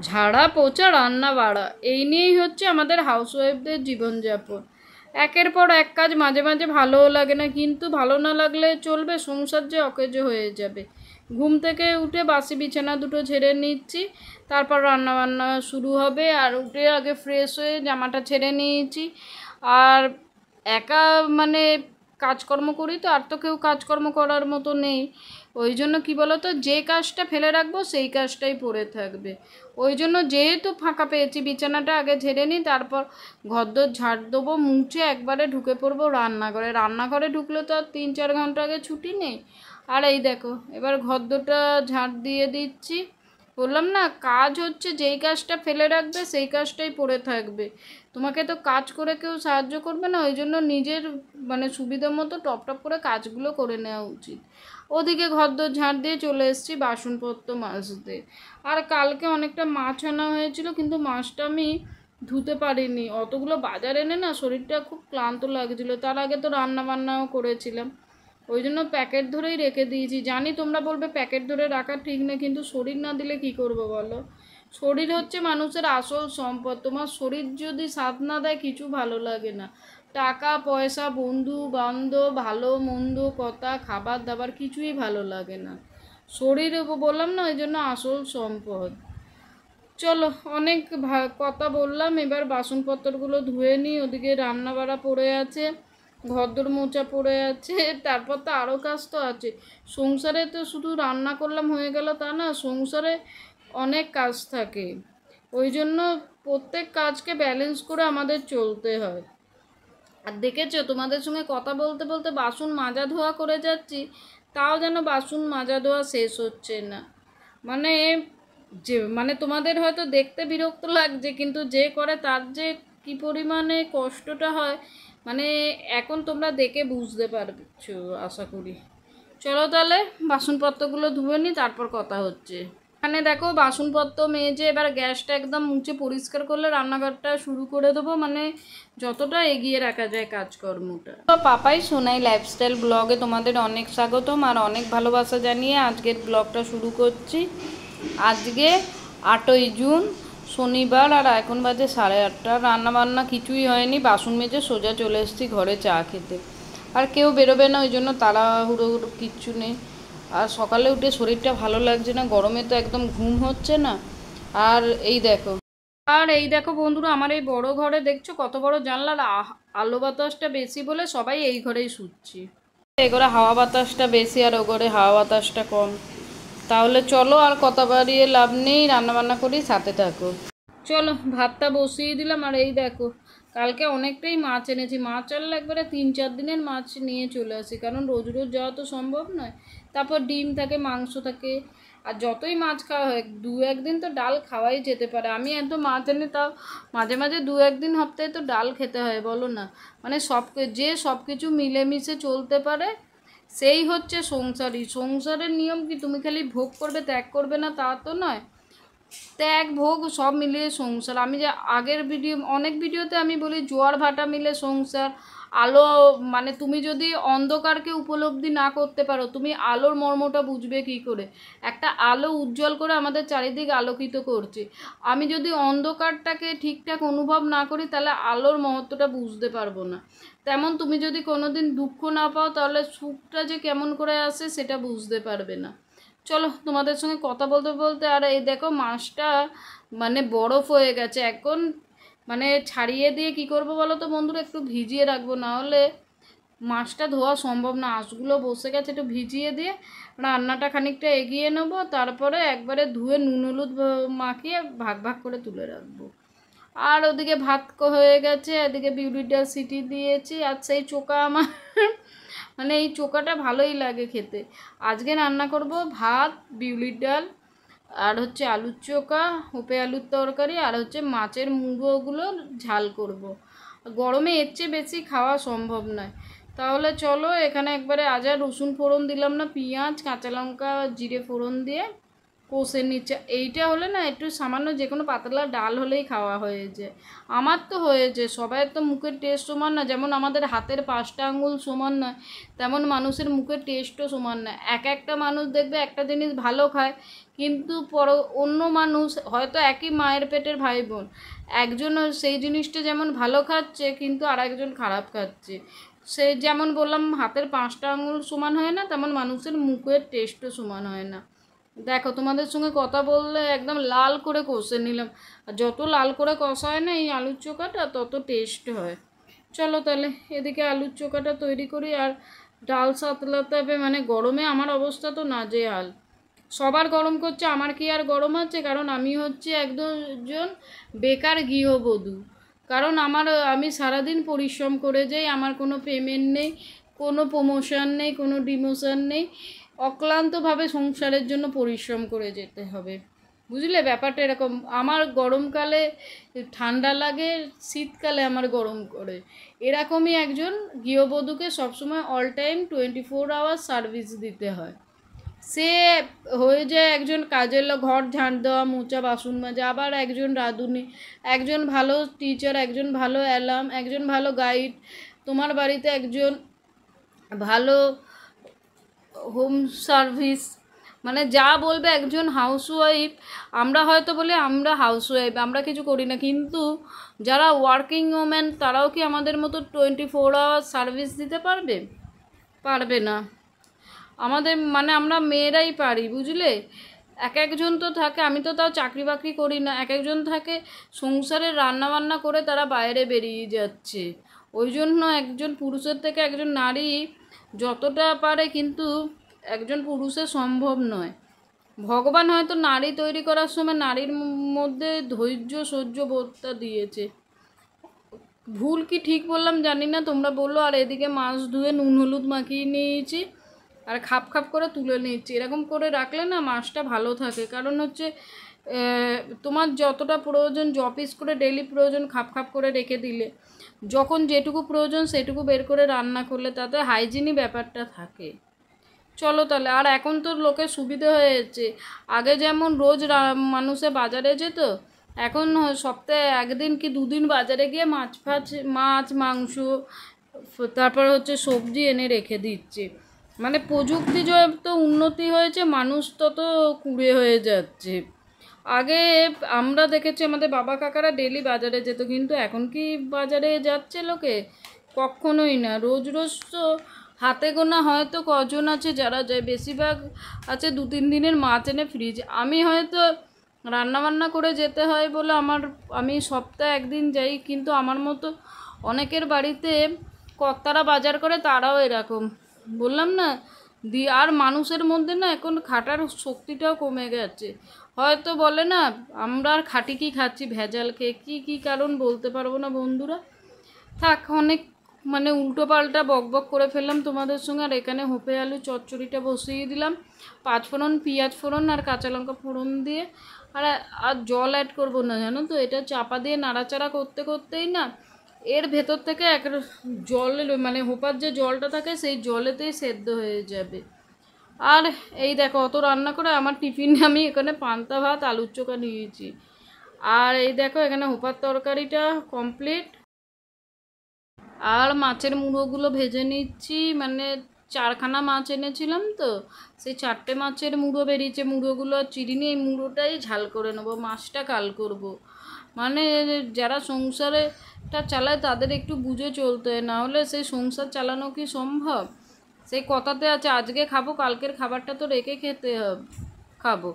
ঝাড়া পোছা রান্না বাড়া এই নিয়েই হচ্ছে আমাদের হাউসওয়াইফদের জীবনযাপন। একের পর এক কাজ, মাঝে মাঝে ভালোও লাগে না, কিন্তু ভালো না লাগলে চলবে, সংসার যে অকেজো হয়ে যাবে। ঘুম থেকে উঠে বাসি বিছানা দুটো ঝেড়ে নিচ্ছি, তারপর রান্না বান্না শুরু হবে। আর উঠে আগে ফ্রেশ হয়ে জামাটা ছেড়ে নিয়েছি। আর একা মানে কাজকর্ম করি তো, আর তো কেউ কাজকর্ম করার মতো নেই। ওই জন্য কী বলো তো, যে কাজটা ফেলে রাখবো সেই কাজটাই পড়ে থাকবে। ওই জন্য যেহেতু ফাঁকা পেয়েছি, বিছানাটা আগে ঝেড়ে নিই, তারপর ঘরদোর ঝাড় দেবো, মুছে একবারে ঢুকে পড়বো রান্নাঘরে। রান্নাঘরে ঢুকলে তো আর 3-4 ঘন্টা আগে ছুটি নেই। আর এই দেখো এবার ঘরদোরটা ঝাড় দিয়ে দিচ্ছি। বললাম না, কাজ হচ্ছে যেই কাজটা ফেলে রাখবে সেই কাজটাই পড়ে থাকবে। তোমাকে তো কাজ করে কেউ সাহায্য করবে না, ওই জন্য নিজের সুবিধা মতো টপ টপ করে কাজগুলো করে নেওয়া উচিত। ওদিকে ঘরদোর ঝাড় দিয়ে চলে এসেছি বাসনপত্র মাজতে। আর কালকে অনেকটা মাছ আনা হয়েছিল, কিন্তু মাছটা আমি ধুতে পারিনি। অতগুলো বাজার এনে না শরীরটা খুব ক্লান্ত লাগছিলো। তার আগে তো রান্না বান্নাও করেছিলাম, ওই জন্য প্যাকেট ধরেই রেখে দিয়েছি। জানি তোমরা বলবে প্যাকেট ধরে রাখা ঠিক না, কিন্তু শরীর না দিলে কি করবো বলো। শরীর হচ্ছে মানুষের আসল সম্পদ। তোমার শরীর যদি সাথ না দেয় কিছু ভালো লাগে না। টাকা পয়সা, বন্ধু বান্ধব, ভালো মন্দ কথা, খাবার দাবার কিছুই ভালো লাগে না। শরীর বললাম না, ওই জন্য আসল সম্পদ। চলো, অনেক কথা বললাম, এবার বাসনপত্রগুলো ধুয়ে নিই। ওদিকে রান্না বাড়া পড়ে আছে, ঘরদোর মোছা পড়ে আছে, তারপর তো আরও কাজ তো আছে। সংসারে তো শুধু রান্না করলাম হয়ে গেল তা না, সংসারে অনেক কাজ থাকে। ওই জন্য প্রত্যেক কাজকে ব্যালেন্স করে আমাদের চলতে হয়। আর দেখেছো, তোমাদের সঙ্গে কথা বলতে বলতে বাসন মাজা ধোয়া করে যাচ্ছি, তাও যেন বাসন মাজা ধোয়া শেষ হচ্ছে না। মানে তোমাদের হয়তো দেখতে বিরক্ত লাগছে, কিন্তু যে করে তার যে কী পরিমাণে কষ্টটা হয়, এখন তোমরা দেখে বুঝতে পারছো আশা করি। চলো তাহলে বাসনপত্রগুলো ধুয়ে নিই, তারপর কথা হচ্ছে। এখানে দেখো বাসনপত্র মেজে এবার গ্যাসটা একদম মুছে পরিষ্কার করলে রান্নাঘরটা শুরু করে দেবো, যতটা এগিয়ে রাখা যায় কাজকর্মটা। তো পাপাই সোনাই লাইফস্টাইল ব্লগে তোমাদের অনেক স্বাগতম আর অনেক ভালোবাসা জানিয়ে আজকের ব্লগটা শুরু করছি। আজকে 8ই জুন শনিবার, আর এখন বাজে 8:30। রান্নাবান্না কিছুই হয়নি, বাসন মেজে সোজা চলে এসেছি ঘরে চা খেতে। আর কেউ বেরোবে না, ওই জন্য তাড়াহুড়ো কিচ্ছু নেই। আর সকালে উঠে শরীরটা ভালো লাগছে না, গরমে তো একদম ঘুম হচ্ছে না। আর এই দেখো বন্ধুরা, আমার এই বড় ঘরে দেখছো কত বড় জানলার আলো বাতাসটা বেশি বলে সবাই এই ঘরেই শুচ্ছি। এই ঘরে হাওয়া বাতাসটা বেশি আর ও ঘরে হাওয়া বাতাসটা কম। তাহলে চলো, আর কথা বাড়িয়ে লাভ নেই, রান্নাবান্না করি, সাথে থাকো। চলো ভাতটা বসিয়ে দিলাম। আর এই দেখো কালকে অনেকটাই মাছ এনেছি। মাছ আনলে একবারে 3-4 দিনের মাছ নিয়ে চলে আসি, কারণ রোজ রোজ যাওয়া তো সম্ভব নয়। তারপর ডিম থাকে, মাংস থাকে, আর যতই মাছ খাওয়া হয় 2-1 দিন তো ডাল খাওয়াই যেতে পারে। আমি এত মাছ এনে তাও মাঝে মাঝে 2-1 দিন সপ্তাহে তো ডাল খেতে হয়, বলো না। সব কিছু মিলেমিশে চলতে পারে সেই হচ্ছে সংসারী। সংসারের নিয়ম কি তুমি খালি ভোগ করবে, ত্যাগ করবে না তা তো নয়। ত্যাগ ভোগ সব মিলিয়ে সংসার। আমি যে আগের অনেক ভিডিওতে আমি বলি জোয়ার ভাটা মিলে সংসার। আলো তুমি যদি অন্ধকারকে উপলব্ধি না করতে পারো, তুমি আলোর মর্মটা বুঝবে কি করে। একটা আলো উজ্জ্বল করে আমাদের চারিদিক আলোকিত করছে। আমি যদি অন্ধকারটাকে ঠিকঠাক অনুভব না করি, তাহলে আলোর মহত্বটা বুঝতে পারবো না। তেমন তুমি যদি কোনোদিন দুঃখ না পাও, তাহলে সুখটা যে কেমন করে আসে সেটা বুঝতে পারবে না। চলো, তোমাদের সঙ্গে কথা বলতে বলতে, আর এই দেখো মাছটা বরফ হয়ে গেছে এখন। ছাড়িয়ে দিয়ে কি করব বলো তো বন্ধুরা, একটু ভিজিয়ে রাখবো, না হলে মাছটা ধোয়া সম্ভব না। আঁশগুলো বসে গেছে, একটু ভিজিয়ে দিয়ে রান্নাটা খানিকটা এগিয়ে নেবো, তারপরে একবারে ধুয়ে নুন হলুদ মাখিয়ে ভাগ ভাগ করে তুলে রাখবো। আর ওদিকে ভাত হয়ে গেছে, এদিকে বিউলির ডাল সিটি দিয়েছি। আর সেই চোকা আমার এই চোকাটা ভালোই লাগে খেতে। আজকে রান্না করব ভাত, বিউলির ডাল, আর হচ্ছে আলুর চোকা, হোপে আলুর তরকারি, আর হচ্ছে মাছের মুড়োগুলো ঝাল করব। গরমে এর চেয়ে বেশি খাওয়া সম্ভব নয়। তাহলে চলো, এখানে একবারে রসুন ফোড়ন দিলাম না, পেঁয়াজ কাঁচা লঙ্কা জিরে ফোড়ন দিয়ে কষে নিচ্ছে। এইটা হলে না একটু সামান্য যে কোনো পাতলা ডাল হলেই খাওয়া হয়ে যায়। আমার তো হয়েছে, সবাই তো মুখের টেস্ট সমান না, যেমন আমাদের হাতের 5টা আঙুল সমান নয়, তেমন মানুষের মুখের টেস্টও সমান না। একটা মানুষ দেখবে একটা জিনিস ভালো খায়, কিন্তু অন্য মানুষ হয়তো একই মায়ের পেটের ভাই বোন, একজন সেই জিনিসটা যেমন ভালো খাচ্ছে কিন্তু আর একজন খারাপ খাচ্ছে। সে যেমন বললাম হাতের 5টা আঙুল সমান হয় না, তেমন মানুষের মুখের টেস্টও সমান হয় না। দেখো তোমাদের সঙ্গে কথা বললে একদম লাল করে কষে নিলাম, আর যত লাল করে কষা হয় না এই আলুর চোখাটা তত টেস্ট হয়। চলো তাহলে এদিকে আলুর চোখাটা তৈরি করি, আর ডাল সাতলাতে হবে, মানে গরমে আমার অবস্থা তো নাজেহাল। সবার গরম করছে, আমার কি আর গরম আছে? কারণ আমি হচ্ছে একজন বেকার গৃহবধূ। কারণ আমি সারাদিন পরিশ্রম করে যাই, আমার কোনো পেমেন্ট নেই, কোনো প্রমোশন নেই, কোনো ডিমোশন নেই, অক্লান্তভাবে সংসারের জন্য পরিশ্রম করে যেতে হবে। বুঝলে ব্যাপারটা এরকম। আমার গরমকালে ঠান্ডা লাগে, শীতকালে আমার গরম করে। এরকমই একজন গৃহবধূকে সবসময় অল টাইম 24 আওয়ার সার্ভিস দিতে হয়। সে হয়ে যায় একজন কাজের লোক, ঘর ঝাঁট দেওয়া, মোচা, বাসন মাজা, আবার একজন রাঁধুনি, একজন ভালো টিচার, একজন ভালো অ্যালার্ম, একজন ভালো গাইড, তোমার বাড়িতে একজন ভালো হোম সার্ভিস, মানে যা বলবে একজন হাউসওয়াইফ। আমরা হয়তো বলি আমরা হাউসওয়াইফ, আমরা কিছু করি না, কিন্তু যারা ওয়ার্কিং ওম্যান তারাও কি আমাদের মতো 24 আওয়ার সার্ভিস দিতে পারবে? পারবে না। আমাদের মানে আমরা মেয়েরাই পারি, বুঝলে। একজন তো থাকে, আমি তো তাও চাকরি বাকরি করি না, একজন থাকে সংসারের রান্নাবান্না করে তারা বাইরে বেরিয়ে যাচ্ছে। ওই জন্য একজন পুরুষের থেকে একজন নারী যতটা পারে কিন্তু একজন পুরুষের সম্ভব নয়। ভগবান হয়তো নারী তৈরি করার সময় নারীর মধ্যে ধৈর্য সহ্য বোধটা দিয়েছে। ভুল কি ঠিক বললাম জানি না, তোমরা বললো। আর এদিকে মাছ ধুয়ে নুন হলুদ মাখিয়ে নিয়েছি, আর খাপ খাপ করে তুলে নিচ্ছি। এরকম করে রাখলে না মাছটা ভালো থাকে। কারণ হচ্ছে তোমার যতটা প্রয়োজন, পিস করে ডেইলি প্রয়োজন খাপ খাপ করে রেখে দিলে, যখন যেটুকু প্রয়োজন সেটুকু বের করে রান্না করলে তাতে হাইজিনি ব্যাপারটা থাকে। চলো তাহলে। আর এখন তো লোকের সুবিধা হয়েছে, আগে যেমন রোজ মানুষে বাজারে যেত, এখন সপ্তাহে 1 দিন কি 2 দিন বাজারে গিয়ে মাছ মাংস তারপর হচ্ছে সবজি এনে রেখে দিচ্ছে। মানে প্রযুক্তি যত উন্নতি হয়েছে মানুষ তত কুঁড়ে হয়ে যাচ্ছে। আগে আমরা দেখেছি আমাদের বাবা কাকারা ডেলি বাজারে যেত, কিন্তু এখন কি বাজারে যাচ্ছে লোকে? কখনোই না। রোজ রোজ তো হাতে গোনা হয়তো কজন আছে যারা যায়, বেশিরভাগ আছে 2-3 দিনের মাছ এনে ফ্রিজ। আমি হয়তো রান্নাবান্না করে যেতে হয় বলে আমি সপ্তাহে 1 দিন যাই, কিন্তু আমার মতো অনেকের বাড়িতে কর্তারা বাজার করে তারাও এরকম। বললাম না আর মানুষের মধ্যে না এখন খাটার শক্তিটাও কমে গেছে। হয়তো বলে না আমরা আর খাটি কি খাচ্ছি ভেজাল খেয়ে, কী কারণ বলতে পারবো না বন্ধুরা। থাক, অনেক মানে উল্টো পাল্টা বক করে ফেললাম তোমাদের সঙ্গে। আর এখানে হোপে আলু চচ্চড়িটা বসিয়ে দিলাম, 5 ফোড়ন, পেঁয়াজ ফোড়ন আর কাঁচা লঙ্কা ফোড়ন দিয়ে। আর জল অ্যাড করবো না, জানো তো। এটা চাপা দিয়ে নাড়াচাড়া করতে করতেই না এর ভেতর থেকে জল, মানে হোপার যে জলটা থাকে সেই জলেতেই সেদ্ধ হয়ে যাবে। আর এই দেখো অত রান্না করে আমার টিফিনে আমি এখানে পান্তা ভাত আলুর চোখা নিয়েছি। আর এই দেখো এখানে হোপার তরকারিটা কমপ্লিট। আর মাছের মুড়োগুলো ভেজে নিচ্ছি, মানে 4খানা মাছ এনেছিলাম তো, সেই 4টে মাছের মুড়ো বেরিয়েছে। মুড়োগুলো চিড়ি নিয়ে এই মুড়োটাই ঝাল করে নেবো, মাছটা কাল করব। মানে যারা সংসারেটা চালায় তাদের একটু বুঝে চলতে হয়, নাহলে সেই সংসার চালানো কি সম্ভব? সেই কথাতে আছে আজকে খাবো, কালকের খাবারটা তো রেখে খাবো।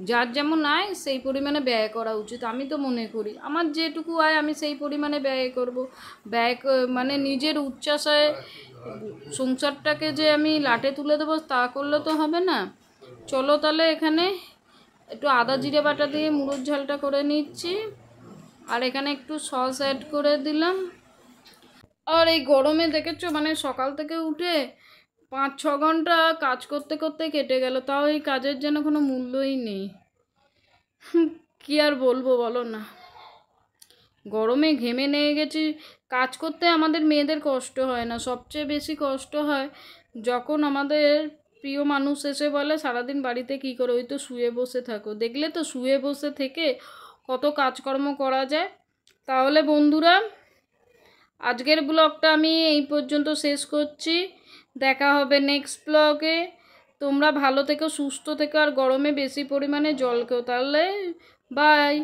যার যেমন আয় সেই পরিমাণে ব্যয় করা উচিত, আমি তো মনে করি। আমার যেটুকু আয় আমি সেই পরিমাণে ব্যয় করব। মানে নিজের উচ্চাশায় সংসারটাকে যে আমি লাটে তুলে দেবো তা করলে তো হবে না। চলো তাহলে এখানে একটু আদা জিরে বাটা দিয়ে মুড়োর ঝালটা করে নিচ্ছি, আর এখানে একটু সস অ্যাড করে দিলাম। আর এই গরমে দেখেছো মানে সকাল থেকে উঠে 5-6 ঘন্টা কাজ করতে করতে কেটে গেল, তাও এই কাজের যেন কোনো মূল্যই নেই। কি আর বলবো বলো না, গরমে ঘেমে নিয়ে গেছি। কাজ করতে আমাদের মেয়েদের কষ্ট হয় না, সবচেয়ে বেশি কষ্ট হয় যখন আমাদের প্রিয় মানুষ এসে বলে সারাদিন বাড়িতে কী করো, ওই তো শুয়ে বসে থাকো। দেখলে তো শুয়ে বসে থেকে কত কাজকর্ম করা যায়। তাহলে বন্ধুরা আজকের ব্লগটা আমি এই পর্যন্ত শেষ করছি। দেখা হবে নেক্সট ব্লগে। তোমরা ভালো থেকো, সুস্থ থেকো, আর গরমে বেশি পরিমাণে জল খেও। তাহলে বাই।